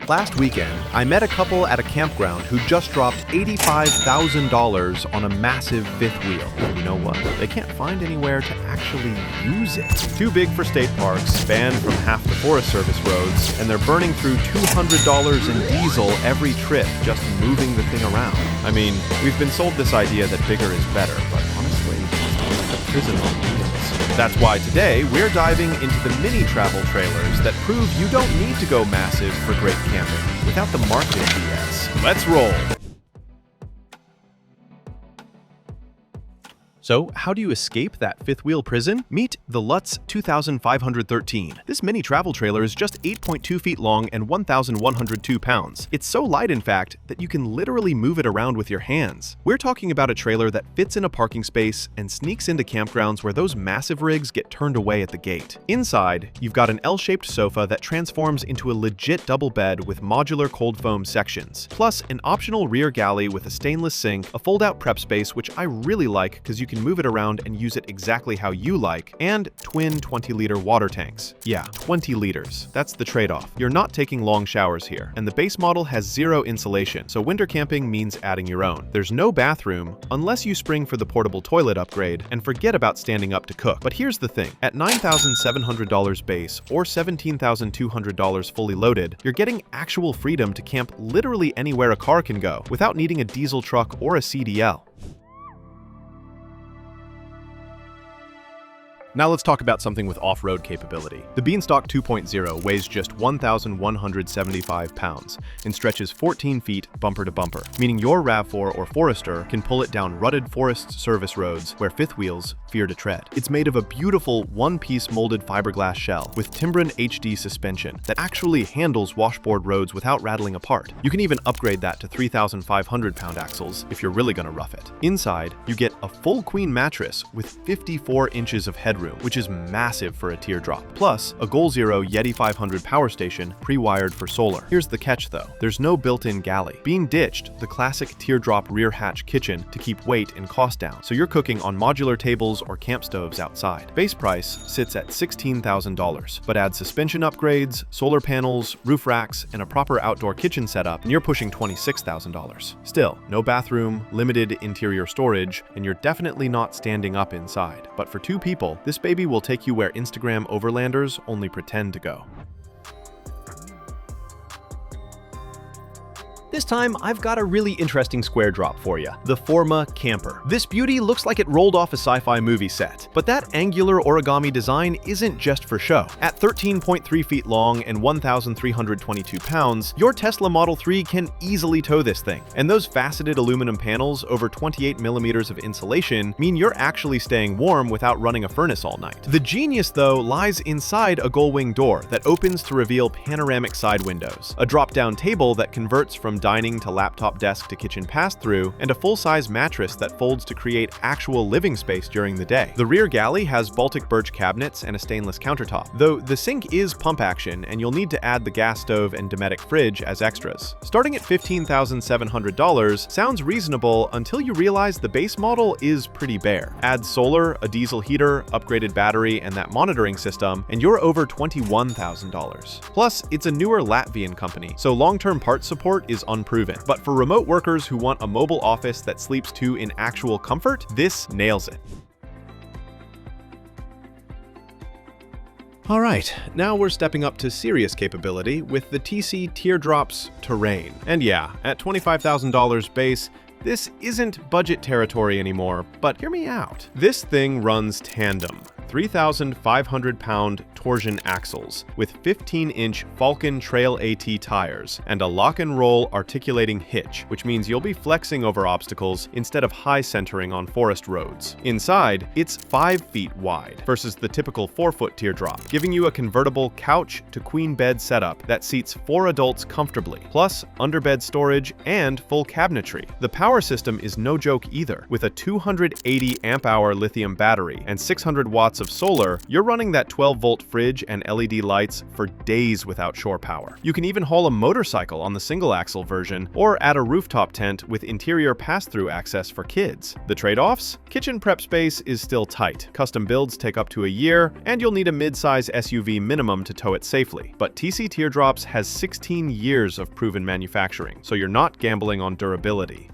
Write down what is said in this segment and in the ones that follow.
Last weekend, I met a couple at a campground who just dropped $85,000 on a massive fifth wheel. And you know what? They can't find anywhere to actually use it. Too big for state parks, spanned from half the Forest Service roads, and they're burning through $200 in diesel every trip just moving the thing around. I mean, we've been sold this idea that bigger is better, but honestly, it's more like a prison on wheels. That's why today we're diving into the mini travel trailers that prove you don't need to go massive for great camping without the marketing BS. Let's roll! So, how do you escape that fifth wheel prison? Meet the Lutz 2513. This mini travel trailer is just 8.2 feet long and 1,102 pounds. It's so light, in fact, that you can literally move it around with your hands. We're talking about a trailer that fits in a parking space and sneaks into campgrounds where those massive rigs get turned away at the gate. Inside, you've got an L-shaped sofa that transforms into a legit double bed with modular cold foam sections, plus an optional rear galley with a stainless sink, a fold-out prep space, which I really like because you can move it around and use it exactly how you like, and twin 20-liter water tanks. Yeah, 20 liters. That's the trade-off. You're not taking long showers here, and the base model has zero insulation, so winter camping means adding your own. There's no bathroom, unless you spring for the portable toilet upgrade, and forget about standing up to cook. But here's the thing. At $9,700 base, or $17,200 fully loaded, you're getting actual freedom to camp literally anywhere a car can go, without needing a diesel truck or a CDL. Now let's talk about something with off-road capability. The Beanstalk 2.0 weighs just 1,175 pounds and stretches 14 feet bumper to bumper, meaning your RAV4 or Forester can pull it down rutted Forest Service roads where fifth wheels fear to tread. It's made of a beautiful one-piece molded fiberglass shell with Timbren HD suspension that actually handles washboard roads without rattling apart. You can even upgrade that to 3,500 pound axles if you're really gonna rough it. Inside, you get a full queen mattress with 54 inches of headroom, which is massive for a Teardrop, plus a Goal Zero Yeti 500 power station pre-wired for solar. Here's the catch though, there's no built-in galley. Being ditched the classic Teardrop rear hatch kitchen to keep weight and cost down, so you're cooking on modular tables or camp stoves outside. Base price sits at $16,000, but add suspension upgrades, solar panels, roof racks, and a proper outdoor kitchen setup, and you're pushing $26,000. Still, no bathroom, limited interior storage, and you're definitely not standing up inside. But for two people, this baby will take you where Instagram overlanders only pretend to go. This time, I've got a really interesting square drop for you, the Forma Camper. This beauty looks like it rolled off a sci-fi movie set, but that angular origami design isn't just for show. At 13.3 feet long and 1,322 pounds, your Tesla Model 3 can easily tow this thing. And those faceted aluminum panels over 28 millimeters of insulation mean you're actually staying warm without running a furnace all night. The genius, though, lies inside a gull-wing door that opens to reveal panoramic side windows, a drop-down table that converts from dining to laptop desk to kitchen pass-through, and a full-size mattress that folds to create actual living space during the day. The rear galley has Baltic birch cabinets and a stainless countertop, though the sink is pump action and you'll need to add the gas stove and Dometic fridge as extras. Starting at $15,700 sounds reasonable until you realize the base model is pretty bare. Add solar, a diesel heater, upgraded battery, and that monitoring system, and you're over $21,000. Plus, it's a newer Latvian company, so long-term parts support is unproven. But for remote workers who want a mobile office that sleeps two in actual comfort, this nails it. Alright, now we're stepping up to serious capability with the TC Teardrops Terrain. And yeah, at $25,000 base, this isn't budget territory anymore, but hear me out. This thing runs tandem, 3,500-pound torsion axles with 15-inch Falcon Trail AT tires and a lock-and-roll articulating hitch, which means you'll be flexing over obstacles instead of high centering on forest roads. Inside, it's 5 feet wide versus the typical 4-foot Teardrop, giving you a convertible couch to queen bed setup that seats 4 adults comfortably, plus underbed storage and full cabinetry. The power system is no joke either, with a 280 amp-hour lithium battery and 600 watts watts of solar, you're running that 12-volt fridge and LED lights for days without shore power. You can even haul a motorcycle on the single-axle version, or add a rooftop tent with interior pass-through access for kids. The trade-offs? Kitchen prep space is still tight. Custom builds take up to a year, and you'll need a mid-size SUV minimum to tow it safely. But TC Teardrops has 16 years of proven manufacturing, so you're not gambling on durability.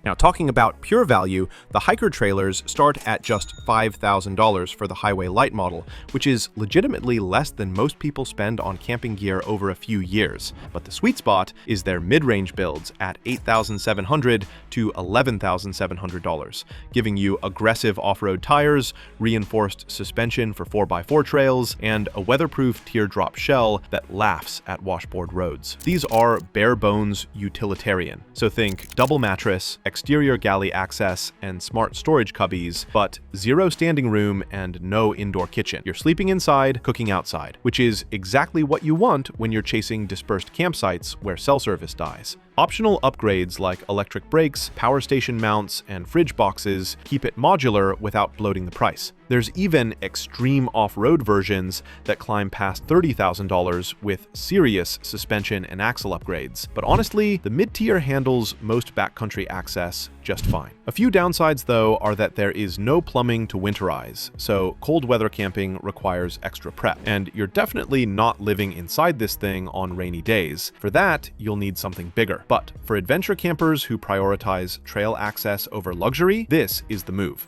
Now, talking about pure value, the hiker trailers start at just $5,000 for the Highway Light model, which is legitimately less than most people spend on camping gear over a few years. But the sweet spot is their mid-range builds at $8,700 to $11,700, giving you aggressive off-road tires, reinforced suspension for 4x4 trails, and a weatherproof teardrop shell that laughs at washboard roads. These are bare-bones utilitarian, so think double mattress, exterior galley access, and smart storage cubbies, but zero standing room and no indoor kitchen. You're sleeping inside, cooking outside, which is exactly what you want when you're chasing dispersed campsites where cell service dies. Optional upgrades like electric brakes, power station mounts, and fridge boxes keep it modular without bloating the price. There's even extreme off-road versions that climb past $30,000 with serious suspension and axle upgrades. But honestly, the mid-tier handles most backcountry access just fine. A few downsides, though, are that there is no plumbing to winterize, so cold weather camping requires extra prep. And you're definitely not living inside this thing on rainy days. For that, you'll need something bigger. But for adventure campers who prioritize trail access over luxury, this is the move.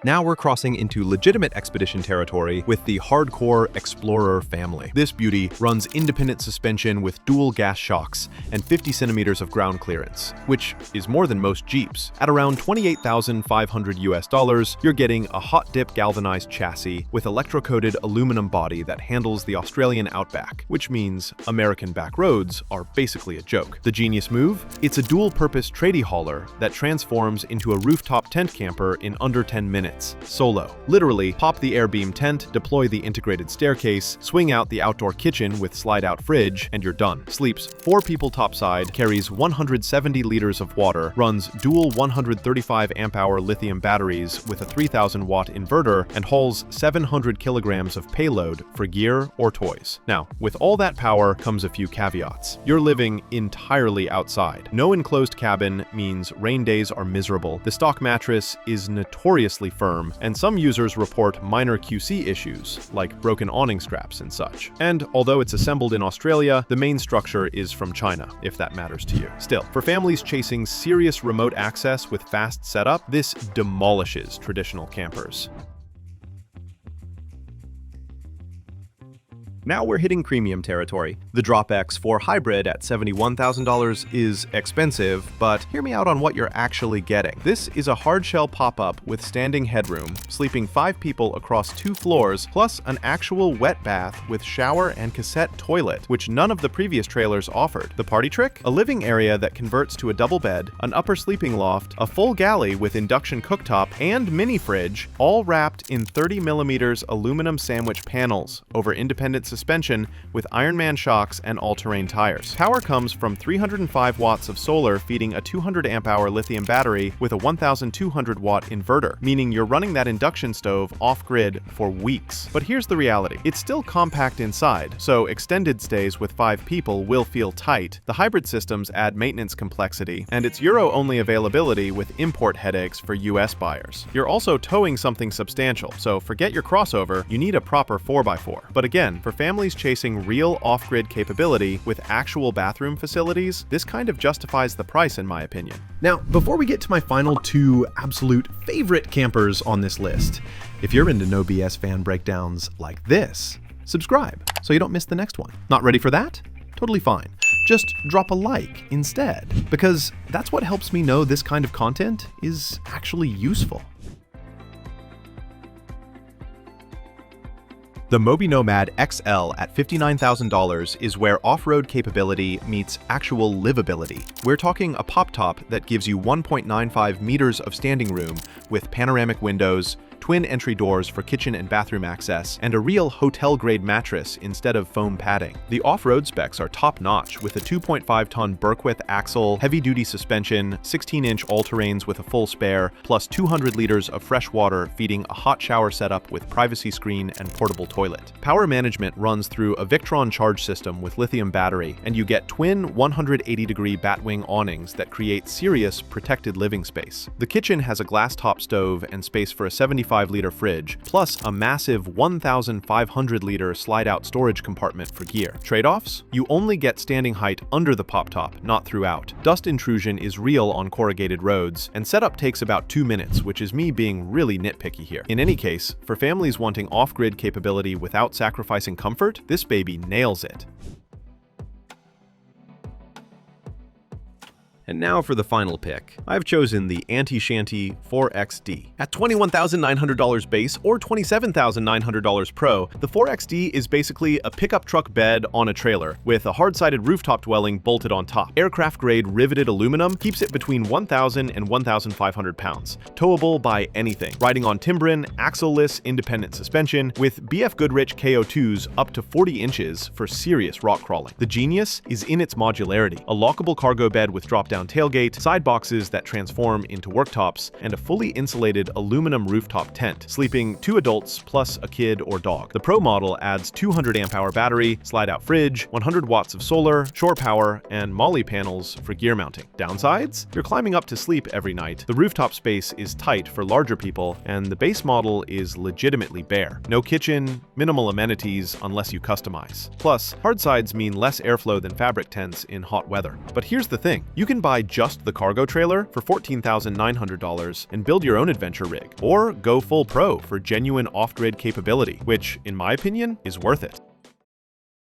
Now we're crossing into legitimate expedition territory with the Hardkorr Xplorer family. This beauty runs independent suspension with dual gas shocks and 50 centimeters of ground clearance, which is more than most Jeeps. At around $28,500 US, you're getting a hot dip galvanized chassis with electrocoated aluminum body that handles the Australian outback, which means American back roads are basically a joke. The genius move? It's a dual-purpose tradie hauler that transforms into a rooftop tent camper in under 10 minutes. Solo. Literally, pop the air-beam tent, deploy the integrated staircase, swing out the outdoor kitchen with slide-out fridge, and you're done. Sleeps 4 people topside, carries 170 liters of water, runs dual 135 amp-hour lithium batteries with a 3,000-watt inverter, and hauls 700 kilograms of payload for gear or toys. Now, with all that power comes a few caveats. You're living entirely outside. No enclosed cabin means rain days are miserable. The stock mattress is notoriously firm, and some users report minor QC issues, like broken awning straps and such. And although it's assembled in Australia, the main structure is from China, if that matters to you. Still, for families chasing serious remote access with fast setup, this demolishes traditional campers. Now we're hitting premium territory. The Drop X4 Hybrid at $71,000 is expensive, but hear me out on what you're actually getting. This is a hardshell pop-up with standing headroom, sleeping 5 people across 2 floors, plus an actual wet bath with shower and cassette toilet, which none of the previous trailers offered. The party trick? A living area that converts to a double bed, an upper sleeping loft, a full galley with induction cooktop, and mini fridge, all wrapped in 30mm aluminum sandwich panels over independent suspension with Ironman shocks and all-terrain tires. Power comes from 305 watts of solar feeding a 200 amp-hour lithium battery with a 1,200 watt inverter, meaning you're running that induction stove off-grid for weeks. But here's the reality. It's still compact inside, so extended stays with 5 people will feel tight. The hybrid systems add maintenance complexity, and it's Euro-only availability with import headaches for US buyers. You're also towing something substantial, so forget your crossover, you need a proper 4x4. But again, for families chasing real off-grid capability with actual bathroom facilities, this kind of justifies the price in my opinion. Now, before we get to my final 2 absolute favorite campers on this list, if you're into no BS fan breakdowns like this, subscribe so you don't miss the next one. Not ready for that? Totally fine. Just drop a like instead, because that's what helps me know this kind of content is actually useful. The Mobi Nomad XL at $59,000 is where off-road capability meets actual livability. We're talking a pop top that gives you 1.95 meters of standing room with panoramic windows, twin entry doors for kitchen and bathroom access, and a real hotel-grade mattress instead of foam padding. The off-road specs are top-notch with a 2.5-ton Berkowitz axle, heavy-duty suspension, 16-inch all-terrains with a full spare, plus 200 liters of fresh water feeding a hot shower setup with privacy screen and portable toilet. Power management runs through a Victron charge system with lithium battery, and you get twin 180-degree batwing awnings that create serious protected living space. The kitchen has a glass-top stove and space for a 75-liter fridge, plus a massive 1,500-liter slide-out storage compartment for gear. Trade-offs? You only get standing height under the pop-top, not throughout. Dust intrusion is real on corrugated roads, and setup takes about 2 minutes, which is me being really nitpicky here. In any case, for families wanting off-grid capability without sacrificing comfort, this baby nails it. And now for the final pick. I've chosen the AntiShanty 4XD. At $21,900 base or $27,900 Pro, the 4XD is basically a pickup truck bed on a trailer, with a hard-sided rooftop dwelling bolted on top. Aircraft-grade riveted aluminum keeps it between 1,000 and 1,500 pounds, towable by anything. Riding on Timbrin, axle-less independent suspension, with BF Goodrich KO2s up to 40 inches for serious rock crawling. The genius is in its modularity, a lockable cargo bed with drop-down tailgate, side boxes that transform into worktops, and a fully insulated aluminum rooftop tent, sleeping 2 adults plus a kid or dog. The Pro model adds 200 amp-hour battery, slide-out fridge, 100 watts of solar, shore power, and Mobi panels for gear mounting. Downsides? You're climbing up to sleep every night, the rooftop space is tight for larger people, and the base model is legitimately bare. No kitchen, minimal amenities unless you customize. Plus, hard sides mean less airflow than fabric tents in hot weather. But here's the thing, you can buy just the cargo trailer for $14,900 and build your own adventure rig, or go full pro for genuine off-grid capability, which, in my opinion, is worth it.